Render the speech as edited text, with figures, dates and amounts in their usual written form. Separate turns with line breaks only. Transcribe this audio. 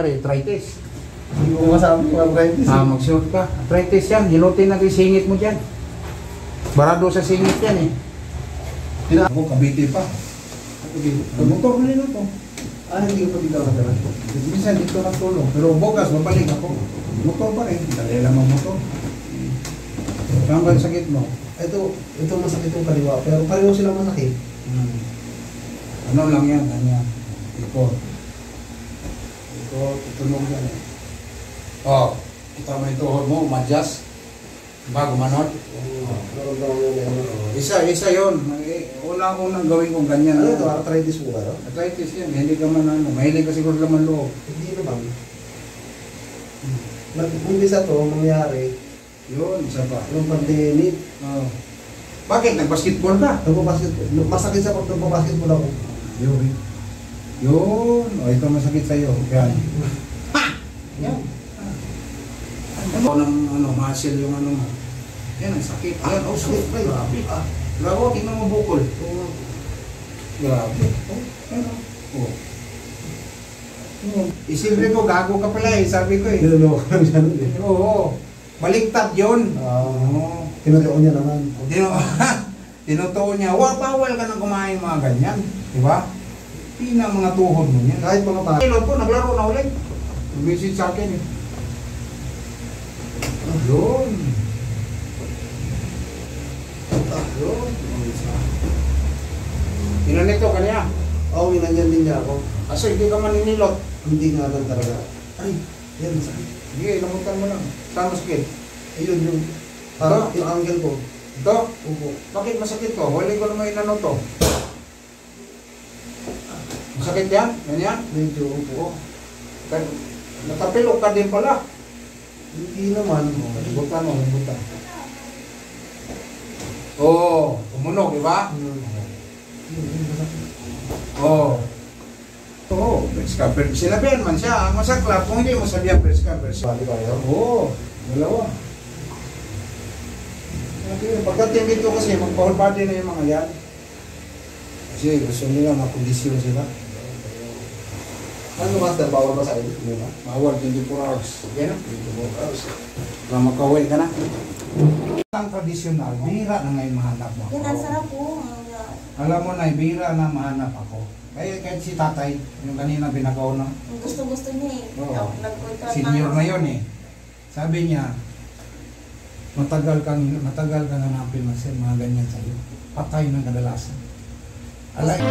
nangyari? Arthritis.
Hindi ko masabi kung arthritis.
Magsuot ka. Arthritis yan. Hinutin natin singit mo dyan. Barado sa singit yan eh.
Ako, kabiti pa.
Motor mo rin ito.
Hindi ko pa dito nakatara.
Minsan dito natulong. Pero bukas, babalik ako. Motor pa rin. Dali lang ang motor. Saan ba yung sakit mo?
Ito masakit yung kaliwa. Pero pareho silang masakit.
Ano lang yan? Ganyan. Ikot. Tutunog yan eh. Kita mo yung tuhod mo, madjas. Bago manot. Isa yun. Unang gawin kong ganyan.
Ano ito? Arthritis mo ba?
Arthritis yan. Hindi ka man ano. Mahilig ka siguro laman loob.
Hindi naman. Nag-umpisa to, mangyari.
Yun, isa pa.
Nung pandemic.
Bakit? Nag-basketball ka?
Nagbabasketball. Masakit sa pag nagbabasketball ako.
Yun. Ito masakit sa'yo. Yan. Yan. Ano ng muscle yung ano mo. Yan, ang sakit. Yan, sakit. Grabe. Grabe, tingnan mo bukol. Grabe. Isilbi ko, gago ka pala eh. Sabi ko eh.
Niloloko lang siya nun eh.
Oo. Baliktad yun.
Tinutuon niya naman.
Tinutuon niya. Bawal ka nang kumain mga ganyan. Diba? Pina mga tuhod mo yan.
Kahit mga bata.
Ilot po, naglaro na ulit. Nag-visit sa akin eh. Yun. Pinanito ka niya.
Oo, minanyan din niya ako.
Kasi hindi ka maninilot.
Hindi nga lang talaga. Ay, yan masakit.
Sige, lamutan mo lang. Saan masakit?
Ayun yung, parang yung angle ko.
Ito?
Upo.
Bakit masakit to? Huli ko naman inano to. Masakit yan? Ganyan?
Medyo upo.
Natapilok ka din pala.
Hindi naman.
Libutan mo, libutan. Tumunog, di ba? Press cover. Sinabihan man siya, ang masaklap, kung hindi mo sabihan press cover.
Bali ba yun?
Dalawa. Pagdating dito kasi, mag-power body na yung mga yan. Kasi gusto nila, makondisyon sila.
Ano master, bawal ba sa iyo?
Bawal, 24 hours. Okay na? 24 hours. Para makauwi ka na. Ang tradisyonal, bihira na ngayon mahanap mo ako.
Yan, ang sarap po.
Alam mo na, bihira na mahanap ako. Kaya kahit si tatay, yung kanina binakaw na.
Gusto niya eh.
Oo.
Nag-contract
Senior na yun eh. Sabi niya, matagal kang hanapin na siya, mga ganyan sa'yo. Patay ng kadalasan. Alay.